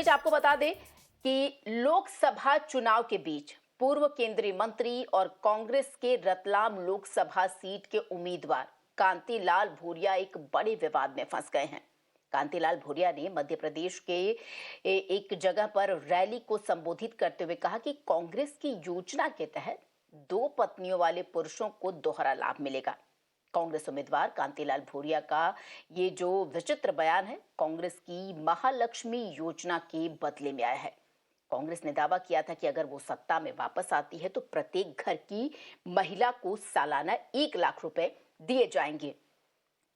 बीच आपको बता दें कि लोकसभा चुनाव के बीच पूर्व केंद्रीय मंत्री और कांग्रेस के रतलाम लोकसभा सीट के उम्मीदवार कांतिलाल भूरिया एक बड़े विवाद में फंस गए हैं। कांतिलाल भूरिया ने मध्य प्रदेश के एक जगह पर रैली को संबोधित करते हुए कहा कि कांग्रेस की योजना के तहत 2 पत्नियों वाले पुरुषों को दोहरा लाभ मिलेगा। कांग्रेस उम्मीदवार कांतिलाल भूरिया का ये जो विचित्र बयान है, कांग्रेस की महालक्ष्मी योजना के बदले में आया है। कांग्रेस ने दावा किया था कि अगर वो सत्ता में वापस आती है तो प्रत्येक घर की महिला को सालाना 1 लाख रुपए दिए जाएंगे।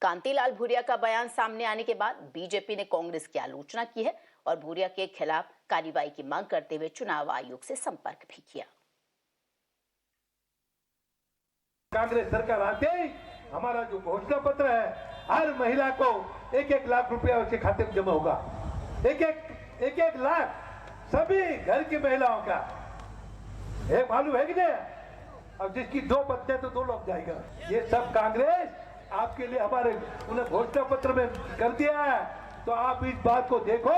कांतिलाल भूरिया का बयान सामने आने के बाद बीजेपी ने कांग्रेस की आलोचना की है और भूरिया के खिलाफ कार्रवाई की मांग करते हुए चुनाव आयोग से संपर्क भी किया। कांग्रेस सरकार आते ही हमारा जो घोषणा पत्र है, हर महिला को 1-1 लाख रुपया उसके खाते में जमा होगा। एक लाख सभी घर की महिलाओं का। एक मालूम है कि नहीं? अब जिसकी 2 पत्नियां तो 2 लोग जाएगा। ये सब कांग्रेस आपके लिए हमारे उन्हें घोषणा पत्र में कर दिया है, तो आप इस बात को देखो,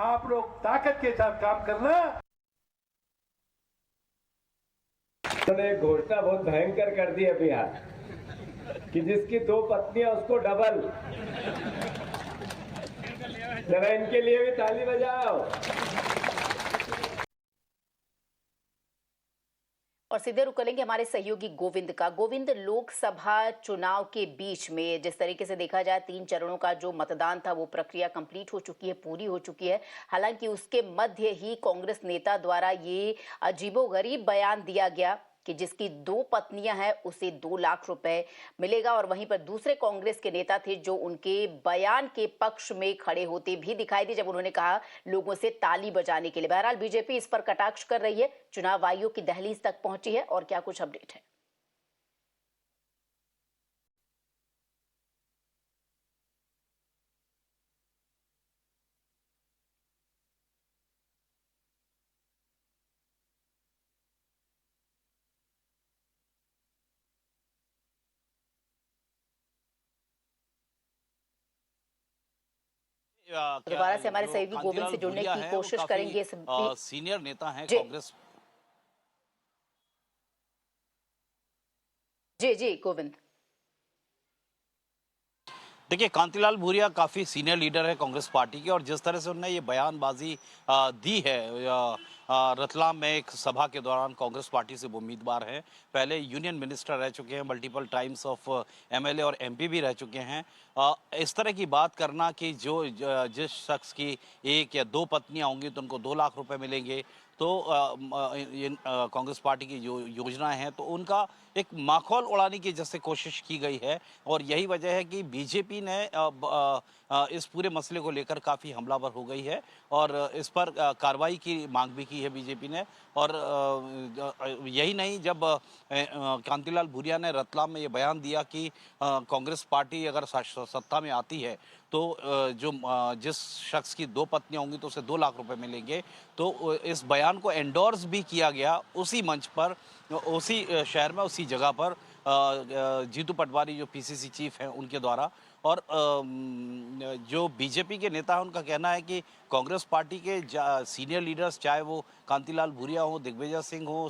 आप लोग ताकत के साथ काम करना। उन्होंने घोषणा बहुत भयंकर कर दी अभी यार कि जिसकी 2 पत्नियां उसको डबल। जरा इनके लिए भी ताली बजाओ। और सीधे रुक करेंगे हमारे सहयोगी गोविंद का। गोविंद, लोकसभा चुनाव के बीच में जिस तरीके से देखा जाए 3 चरणों का जो मतदान था वो प्रक्रिया कंप्लीट हो चुकी है, पूरी हो चुकी है। हालांकि उसके मध्य ही कांग्रेस नेता द्वारा ये अजीबोगरीब बयान दिया गया कि जिसकी 2 पत्नियां हैं उसे 2 लाख रुपए मिलेगा, और वहीं पर दूसरे कांग्रेस के नेता थे जो उनके बयान के पक्ष में खड़े होते भी दिखाई दिए जब उन्होंने कहा लोगों से ताली बजाने के लिए। बहरहाल बीजेपी इस पर कटाक्ष कर रही है, चुनाव आयोग की दहलीज तक पहुंची है, और क्या कुछ अपडेट है? दोबारा से हमारे सहयोगी गोविंद से जुड़ने की कोशिश करेंगे। सीनियर नेता हैं जी कांग्रेस। जी जी गोविंद। देखिए, कांतिलाल भूरिया काफ़ी सीनियर लीडर है कांग्रेस पार्टी के, और जिस तरह से उन्होंने ये बयानबाजी दी है रतलाम में एक सभा के दौरान, कांग्रेस पार्टी से वो उम्मीदवार हैं, पहले यूनियन मिनिस्टर रह चुके हैं, मल्टीपल टाइम्स ऑफ एमएलए और एमपी भी रह चुके हैं। इस तरह की बात करना कि जिस शख्स की 1 या 2 पत्नियां होंगी तो उनको 2 लाख रुपए मिलेंगे, तो कांग्रेस पार्टी की जो योजना है तो उनका एक माखौल उड़ाने की जैसे कोशिश की गई है, और यही वजह है कि बीजेपी ने इस पूरे मसले को लेकर काफ़ी हमलावर हो गई है और इस पर कार्रवाई की मांग भी की है बीजेपी ने। और यही नहीं, जब कांतिलाल भूरिया ने रतलाम में ये बयान दिया कि कांग्रेस पार्टी अगर सत्ता में आती है तो जिस शख्स की 2 पत्नियां होंगी तो उसे 2 लाख रुपए मिलेंगे, तो इस बयान को एंडोर्स भी किया गया उसी मंच पर, उसी शहर में, उसी जगह पर जीतू पटवारी जो पीसीसी चीफ हैं उनके द्वारा। और जो बीजेपी के नेता हैं उनका कहना है कि कांग्रेस पार्टी के सीनियर लीडर्स, चाहे वो कांतिलाल भूरिया हो, दिग्विजय सिंह हो,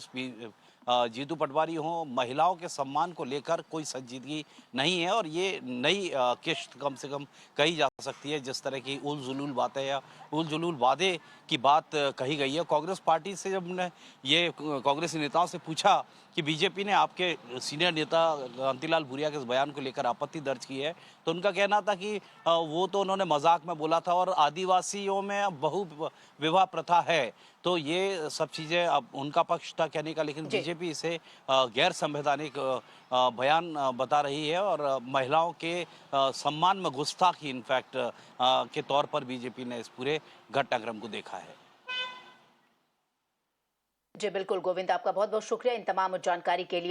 जीतू पटवारी हो, महिलाओं के सम्मान को लेकर कोई संजीदगी नहीं है, और ये नई किश्त कम से कम कही जा सकती है जिस तरह की उल जुलूल बातें या उल जुलूल वादे की बात कही गई है। कांग्रेस पार्टी से जब ने ये कांग्रेसी नेताओं से पूछा कि बीजेपी ने आपके सीनियर नेता कांतिलाल भूरिया के इस बयान को लेकर आपत्ति दर्ज की है, तो उनका कहना था कि वो तो उन्होंने मजाक में बोला था, और आदिवासियों में बहु विवाह प्रथा है, तो ये सब चीज़ें अब उनका पक्ष था कहने का, लेकिन बीजेपी इसे गैर संवैधानिक बयान बता रही है, और महिलाओं के सम्मान में गुस्ताखी इनफैक्ट के तौर पर बीजेपी ने इस पूरे घटनाक्रम को देखा है। जी बिल्कुल गोविंद, आपका बहुत बहुत शुक्रिया इन तमाम जानकारी के लिए।